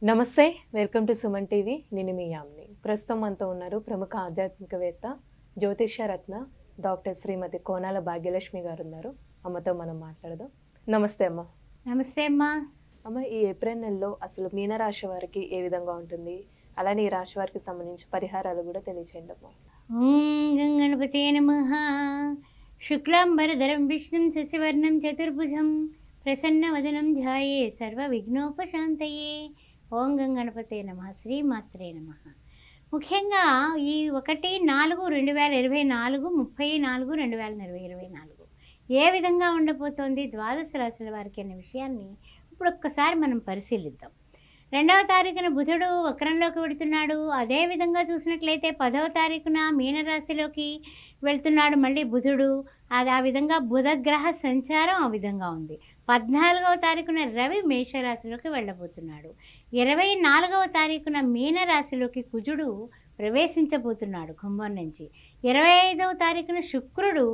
నమస్తే. Welcome to Suman TV. నేను మీ యామిని. ప్రస్తుతం మనతో ఉన్నారు ప్రముఖ ఆధ్యాత్మికవేత్త, జ్యోతిష్య రత్న డాక్టర్ శ్రీమతి కోనాల భాగ్యలక్ష్మి గారు ఉన్నారు. అమ్మతో మనం మాట్లాడదాం. నమస్తే అమ్మ. నమస్తే అమ్మా. అమ్మ, ఈ ఏప్రిల్ నెలలో అసలు మీనరాశి వారికి ఏ విధంగా ఉంటుంది? అలానే ఈ రాశి వారికి సంబంధించి పరిహారాలు కూడా తెలియచేయండి అమ్మ. ఓం గం గణపతే నమః. శుక్లాంబరధరం విష్ణుం శశివర్ణం చతుర్భుజం ప్రసన్నవదనం ధ్యాయే సర్వ విఘ్నోపశాంతయే. ఓం గం గణపతే నమః. శ్రీమాత్రే నమః. ముఖ్యంగా ఈ 1/4/2024 30/4/2024 ఏ విధంగా ఉండబోతోంది ద్వాదశ రాశుల వారికి అనే విషయాన్ని ఇప్పుడు ఒక్కసారి మనం పరిశీలిద్దాం. 2వ తారీఖున బుధుడు వక్రంలోకి వెళుతున్నాడు. అదేవిధంగా చూసినట్లయితే 10వ తారీఖున మీనరాశిలోకి వెళ్తున్నాడు మళ్ళీ బుధుడు. అది ఆ విధంగా బుధగ్రహ సంచారం ఆ విధంగా ఉంది. 14వ తారీఖున రవి మేషరాశిలోకి వెళ్ళబోతున్నాడు. 24వ తారీఖున మీనరాశిలోకి కుజుడు ప్రవేశించబోతున్నాడు కుంభం నుంచి. 25వ తారీఖున శుక్రుడు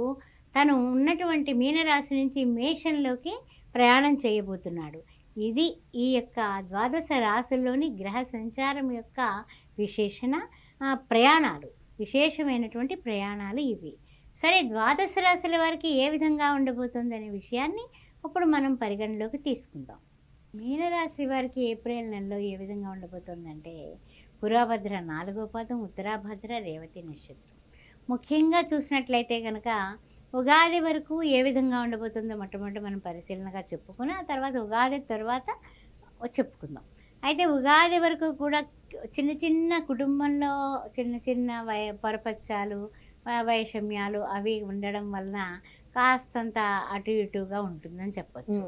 తను ఉన్నటువంటి మీనరాశి నుంచి మేషంలోకి ప్రయాణం చేయబోతున్నాడు. ఇది ఈ యొక్క ద్వాదశ రాశుల్లోని గ్రహ సంచారం యొక్క ప్రయాణాలు, విశేషమైనటువంటి ప్రయాణాలు ఇవి. సరే, ద్వాదశ రాశుల వారికి ఏ విధంగా ఉండబోతుంది అనే విషయాన్ని ఇప్పుడు మనం పరిగణలోకి తీసుకుందాం. మీనరాశి వారికి ఏప్రిల్ నెలలో ఏ విధంగా ఉండబోతుందంటే, పురాభద్ర 4వ పాదం, ఉత్తరాభద్ర, రేవతి నక్షత్రం. ముఖ్యంగా చూసినట్లయితే కనుక ఉగాది వరకు ఏ విధంగా ఉండబోతుందో మొట్టమొదటి మనం పరిశీలనగా చెప్పుకుని ఆ తర్వాత ఉగాది తర్వాత చెప్పుకుందాం. అయితే ఉగాది వరకు కూడా చిన్న చిన్న కుటుంబంలో చిన్న చిన్న పొరపచ్చాలు, వైషమ్యాలు అవి ఉండడం వలన కాస్తంత అటు ఇటుగా ఉంటుందని చెప్పచ్చు.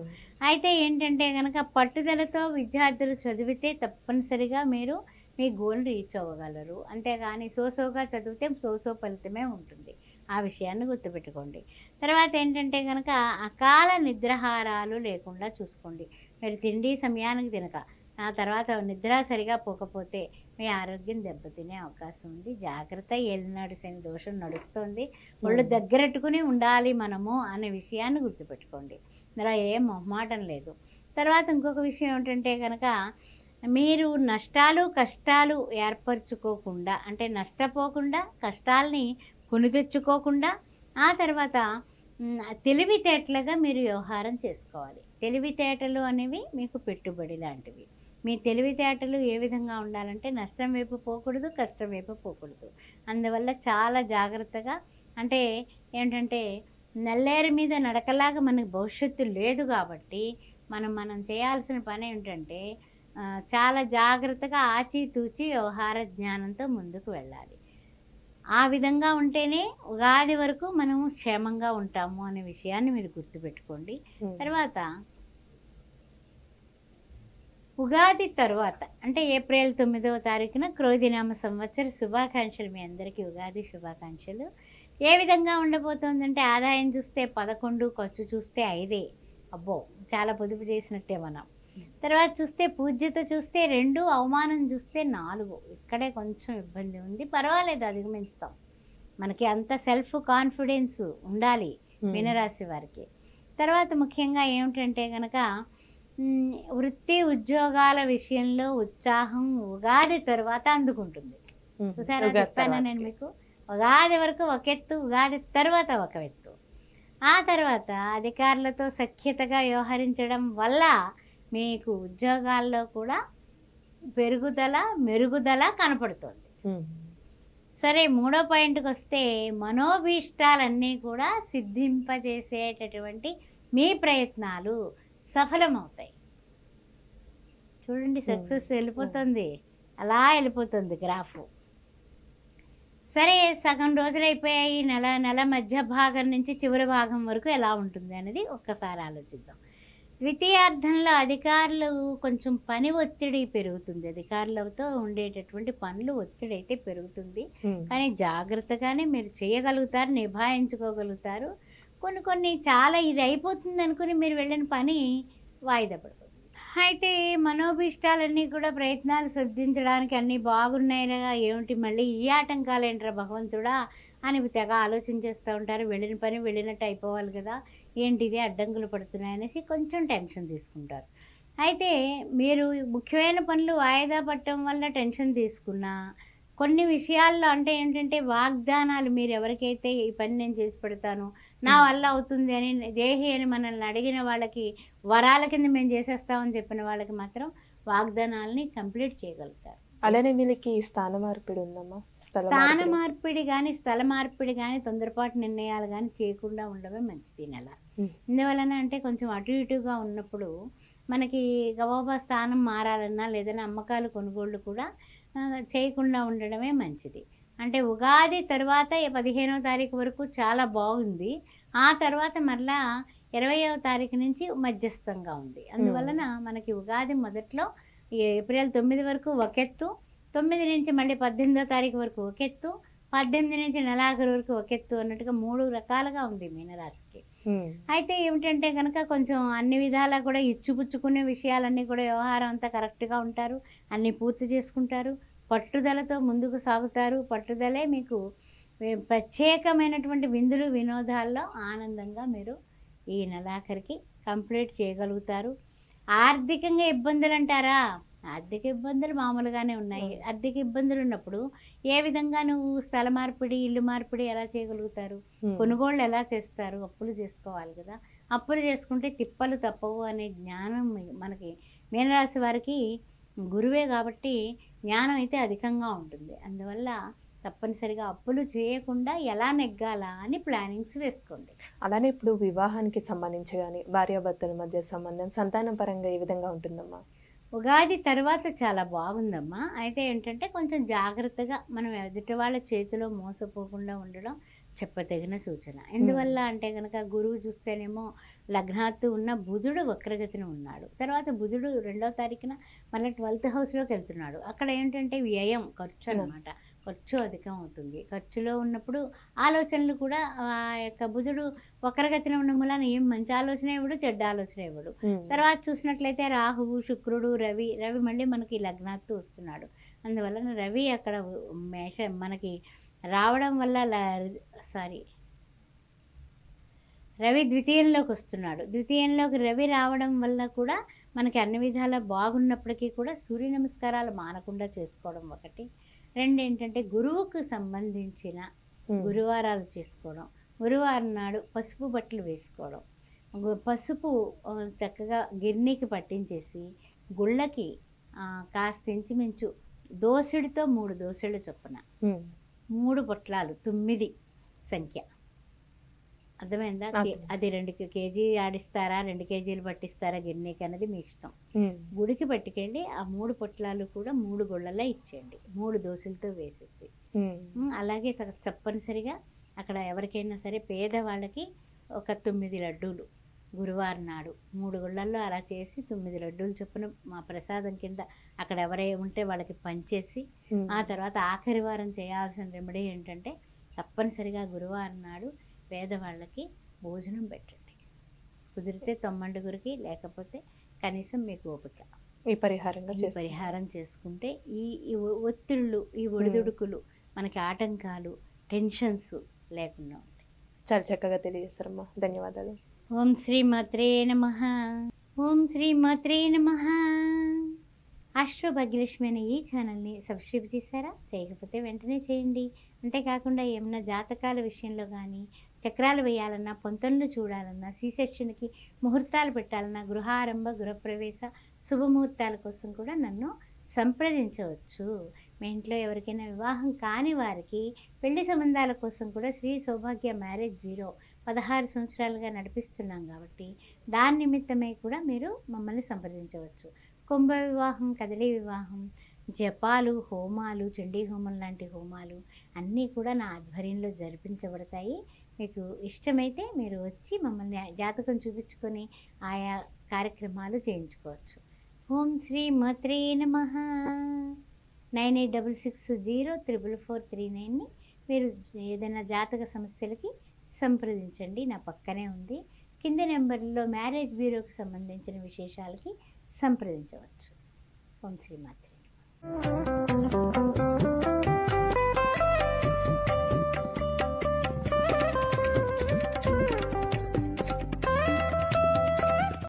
అయితే ఏంటంటే కనుక పట్టుదలతో విద్యార్థులు చదివితే తప్పనిసరిగా మీరు మీ గోల్ రీచ్ అవ్వగలరు. అంతేగాని సోసోగా చదివితే సోసో ఫలితమే ఉంటుంది. ఆ విషయాన్ని గుర్తుపెట్టుకోండి. తర్వాత ఏంటంటే కనుక అకాల నిద్రాహారాలు లేకుండా చూసుకోండి. మీరు తిండి సమయానికి తినక ఆ తర్వాత నిద్ర సరిగా పోకపోతే మీ ఆరోగ్యం దెబ్బతినే అవకాశం ఉంది. జాగ్రత్త. ఏలినాడు శని దోషం నడుస్తుంది. ఒళ్ళు దగ్గరట్టుకుని ఉండాలి మనము అనే విషయాన్ని గుర్తుపెట్టుకోండి. ఇలా ఏం మొహమాటం లేదు. తర్వాత ఇంకొక విషయం ఏంటంటే కనుక మీరు నష్టాలు కష్టాలు ఏర్పరచుకోకుండా, అంటే నష్టపోకుండా, కష్టాలని కొని తెచ్చుకోకుండా, ఆ తర్వాత తెలివితేటలుగా మీరు వ్యవహారం చేసుకోవాలి. తెలివితేటలు అనేవి మీకు పెట్టుబడి లాంటివి. మీ తెలివితేటలు ఏ విధంగా ఉండాలంటే నష్టం వైపు పోకూడదు, కష్టం వైపు పోకూడదు. అందువల్ల చాలా జాగ్రత్తగా, అంటే ఏంటంటే నల్లేరు మీద నడకలాగా మనకు భవిష్యత్తు లేదు కాబట్టి మనం చేయాల్సిన పని ఏంటంటే చాలా జాగ్రత్తగా ఆచితూచి వ్యవహార జ్ఞానంతో ముందుకు వెళ్ళాలి. ఆ విధంగా ఉంటేనే ఉగాది వరకు మనము క్షేమంగా ఉంటాము అనే విషయాన్ని మీరు గుర్తుపెట్టుకోండి. తర్వాత ఉగాది తర్వాత అంటే ఏప్రిల్ 9వ తారీఖున క్రోధినామ సంవత్సర శుభాకాంక్షలు. మీ అందరికీ ఉగాది శుభాకాంక్షలు. ఏ విధంగా ఉండబోతోందంటే ఆదాయం చూస్తే 11, ఖర్చు చూస్తే 5. అబ్బో, చాలా పొదుపు చేసినట్టే మనం. తర్వాత చూస్తే పూజ్యత చూస్తే 2, అవమానం చూస్తే 4. ఇక్కడే కొంచెం ఇబ్బంది ఉంది. పర్వాలేదు, అధిగమిస్తాం. మనకి అంత సెల్ఫ్ కాన్ఫిడెన్స్ ఉండాలి మీనరాశి వారికి. తర్వాత ముఖ్యంగా ఏమిటంటే కనుక వృత్తి ఉద్యోగాల విషయంలో ఉత్సాహం ఉగాది తర్వాత అందుకుంటుంది. చూసారా, చెప్పాను నేను మీకు. ఉగాది వరకు ఒక ఎత్తు, ఉగాది తర్వాత ఒక ఎత్తు. ఆ తర్వాత అధికారులతో సఖ్యతగా వ్యవహరించడం వల్ల మీకు ఉద్యోగాల్లో కూడా మెరుగుదల కనపడుతుంది. సరే, 3వ పాయింట్కి వస్తే మనోభీష్టాలన్నీ కూడా సిద్ధింపజేసేటటువంటి మీ ప్రయత్నాలు సఫలమవుతాయి. చూడండి, సక్సెస్ వెళ్ళిపోతుంది, అలా వెళ్ళిపోతుంది గ్రాఫ్. సరే, సగం రోజులు అయిపోయాయి. నెల మధ్య భాగం నుంచి చివరి భాగం వరకు ఎలా ఉంటుంది అనేది ఒక్కసారి ఆలోచిద్దాం. ద్వితీయార్థంలో అధికారులు కొంచెం పని ఒత్తిడి పెరుగుతుంది. అధికారులతో ఉండేటటువంటి పనులు ఒత్తిడి అయితే పెరుగుతుంది. కానీ జాగ్రత్తగానే మీరు చేయగలుగుతారు, నిభాయించుకోగలుగుతారు. కొన్ని చాలా ఇది అయిపోతుంది అనుకుని మీరు వెళ్ళిన పని వాయిదా పడుతుంది. అయితే మనోభీష్టాలన్నీ కూడా ప్రయత్నాలు సిద్ధించడానికి అన్నీ బాగున్నాయిగా, ఏమిటి మళ్ళీ ఈ ఆటంకాలేంట్రా భగవంతుడా అని తెగ ఆలోచించేస్తూ ఉంటారు. వెళ్ళిన పని వెళ్ళినట్టు అయిపోవాలి కదా, ఏంటిది అడ్డంకులు పడుతున్నాయనేసి కొంచెం టెన్షన్ తీసుకుంటారు. అయితే మీరు ముఖ్యమైన పనులు వాయిదా పడటం వల్ల టెన్షన్ తీసుకున్నా, కొన్ని విషయాల్లో అంటే ఏంటంటే వాగ్దానాలు మీరు ఎవరికైతే ఈ పని నేను చేసి పెడతాను, నా వల్ల అవుతుంది అని దేహి అని మనల్ని అడిగిన వాళ్ళకి వరాల కింద మేము చేసేస్తామని చెప్పిన వాళ్ళకి మాత్రం వాగ్దానాలని కంప్లీట్ చేయగలుగుతారు. అలానే వీళ్ళకి స్థాన మార్పిడి ఉందమ్మా? స్థాన మార్పిడి కానీ స్థల మార్పిడి కానీ తొందరపాటు నిర్ణయాలు కానీ చేయకుండా ఉండడమే మంచిది ఈ నెల. ఎందువలన అంటే కొంచెం అటు ఇటుగా ఉన్నప్పుడు మనకి గబాబా స్థానం మారాలన్నా లేదన్నా అమ్మకాలు కొనుగోళ్ళు కూడా చేయకుండా ఉండడమే మంచిది. అంటే ఉగాది తర్వాత 15వ తారీఖు వరకు చాలా బాగుంది. ఆ తర్వాత మరలా 20వ తారీఖు నుంచి మధ్యస్థంగా ఉంది. అందువలన మనకి ఉగాది మొదట్లో ఏప్రిల్ 9 వరకు ఒక ఎత్తు, 9 నుంచి మళ్ళీ 18వ తారీఖు వరకు ఒక ఎత్తు, 18 నుంచి నెలాఖరు వరకు ఒక ఎత్తు అన్నట్టుగా 3 రకాలుగా ఉంది మీనరాశికి. అయితే ఏమిటంటే కనుక కొంచెం అన్ని విధాలా కూడా ఇచ్చిపుచ్చుకునే విషయాలన్నీ కూడా వ్యవహారం అంతా కరెక్ట్గా ఉంటారు, అన్నీ పూర్తి చేసుకుంటారు, పట్టుదలతో ముందుకు సాగుతారు. పట్టుదలే మీకు ప్రత్యేకమైనటువంటి విందులు వినోదాల్లో ఆనందంగా మీరు ఈ నెలాఖరికి కంప్లీట్ చేయగలుగుతారు. ఆర్థికంగా ఇబ్బందులు అంటారా? ఆర్థిక ఇబ్బందులు మామూలుగానే ఉన్నాయి. ఆర్థిక ఇబ్బందులు ఉన్నప్పుడు ఏ విధంగా నువ్వు స్థల మార్పిడి, ఇల్లు మార్పిడి ఎలా చేయగలుగుతారు? కొనుగోళ్ళు ఎలా చేస్తారు? అప్పులు చేసుకోవాలి కదా. అప్పులు చేసుకుంటే తిప్పలు తప్పవు అనే జ్ఞానం మనకి మీనరాశి వారికి గురువే కాబట్టి జ్ఞానం అయితే అధికంగా ఉంటుంది. అందువల్ల తప్పనిసరిగా అప్పులు చేయకుండా ఎలా నెగ్గాలా అని ప్లానింగ్స్ వేసుకోండి. అలానే ఇప్పుడు వివాహానికి సంబంధించి కానీ భార్యాభర్తల మధ్య సంబంధం సంతానం పరంగా ఏ విధంగా ఉంటుందమ్మా? ఉగాది తర్వాత చాలా బాగుందమ్మా. అయితే ఏంటంటే కొంచెం జాగ్రత్తగా మనం ఎదుటి వాళ్ళ చేతిలో మోసపోకుండా ఉండడం చెప్పదగిన సూచన. ఎందువల్ల అంటే కనుక గురువు చూస్తేనేమో లగ్నాత్తు ఉన్న బుధుడు వక్రగతిని ఉన్నాడు. తర్వాత బుధుడు 2వ తారీఖున మళ్ళీ 12th హౌస్లోకి వెళ్తున్నాడు. అక్కడ ఏంటంటే వ్యయం, ఖర్చు అనమాట. ఖర్చు అధికం అవుతుంది. ఖర్చులో ఉన్నప్పుడు ఆలోచనలు కూడా ఆ యొక్క బుధుడు వక్రగతిన ఉన్న మూలాన ఏం మంచి ఆలోచన ఇవ్వడు, చెడ్డ ఆలోచన ఇవ్వడు. తర్వాత చూసినట్లయితే రాహువు, శుక్రుడు, రవి మళ్ళీ మనకి లగ్నాత్తు వస్తున్నాడు. అందువలన రవి అక్కడ మనకి రావడం వల్ల రవి ద్వితీయంలోకి వస్తున్నాడు. ద్వితీయంలోకి రవి రావడం వల్ల కూడా మనకి అన్ని విధాలా బాగున్నప్పటికీ కూడా సూర్య నమస్కారాలు మానకుండా చేసుకోవడం ఒకటి. 2 ఏంటంటే గురువుకు సంబంధించిన గురువారాలు చేసుకోవడం. గురువారం నాడు పసుపు బట్టలు వేసుకోవడం. పసుపు చక్కగా గిర్నీకి పట్టించేసి గుళ్ళకి కాస్త ఇంచుమించు దోసెడితో 3 దోసెళ్ళు చొప్పున 3 పొట్లాలు 9 సంఖ్య. అర్థమైందా? అది 2 కేజీ ఆడిస్తారా, 2 కేజీలు పట్టిస్తారా గిన్నెకి అన్నది మీ ఇష్టం. గుడికి పట్టుకెళ్ళి ఆ 3 పొట్లాలు కూడా 3 గుళ్ళల్లో ఇచ్చేయండి, 3 దోశలతో వేసేసి. అలాగే తప్పనిసరిగా అక్కడ ఎవరికైనా సరే పేదవాళ్ళకి ఒక 9 లడ్డూలు గురువారం నాడు 3 గుళ్ళల్లో అలా చేసి 9 లడ్డూలు చొప్పున మా ప్రసాదం కింద అక్కడ ఎవరైనా ఉంటే వాళ్ళకి పంచేసి, ఆ తర్వాత ఆఖరి వారం చేయాల్సిన రెమెడీ ఏంటంటే తప్పనిసరిగా గురువారం నాడు పేదవాళ్ళకి భోజనం పెట్టండి. కుదిరితే తొమ్మండుగురికి, లేకపోతే కనీసం మీకు ఓపిక ఈ పరిహారం చేసుకుంటే ఈ ఒత్తిళ్ళు, ఈ ఒడిదుడుకులు, మనకి ఆటంకాలు, టెన్షన్స్ లేకుండా ఉంటాయి. చాలా చక్కగా తెలియజేస్తారమ్మా. ధన్యవాదాలు. ఓం శ్రీ మాత్రే నమః. ఓం శ్రీ మాత్రే నమః. ఆస్ట్రో భాగ్యలక్ష్మి అనే ఈ ఛానల్ని సబ్స్క్రైబ్ చేశారా? చేయకపోతే వెంటనే చేయండి. అంతేకాకుండా ఏమన్నా జాతకాల విషయంలో కానీ, చక్రాలు వేయాలన్నా, పొంతనలు చూడాలన్నా, సీసెక్షన్కి ముహూర్తాలు పెట్టాలన్నా, గృహారంభ, గృహప్రవేశ శుభముహూర్తాల కోసం కూడా నన్ను సంప్రదించవచ్చు. మీ ఇంట్లో ఎవరికైనా వివాహం కాని వారికి పెళ్లి సంబంధాల కోసం కూడా శ్రీ సౌభాగ్య మ్యారేజ్ బ్యూరో 16 సంవత్సరాలుగా నడిపిస్తున్నాం కాబట్టి దాని నిమిత్తమై కూడా మీరు మమ్మల్ని సంప్రదించవచ్చు. కుంభ వివాహం, కదలి వివాహం, జపాలు, హోమాలు, చండీ హోమం లాంటి హోమాలు అన్నీ కూడా నా ఆధ్వర్యంలో జరిపించబడతాయి. మీకు ఇష్టమైతే మీరు వచ్చి మమ్మల్ని జాతకం చూపించుకొని ఆయా కార్యక్రమాలు చేయించుకోవచ్చు. ఓం శ్రీ మాత్రే నమః. 9866044439ని మీరు ఏదైనా జాతక సమస్యలకి సంప్రదించండి. నా పక్కనే ఉంది. కింది నెంబర్లో మ్యారేజ్ బ్యూరోకి సంబంధించిన విశేషాలకి సంప్రదించవచ్చు. ఓం శ్రీ మాత్రే నమః.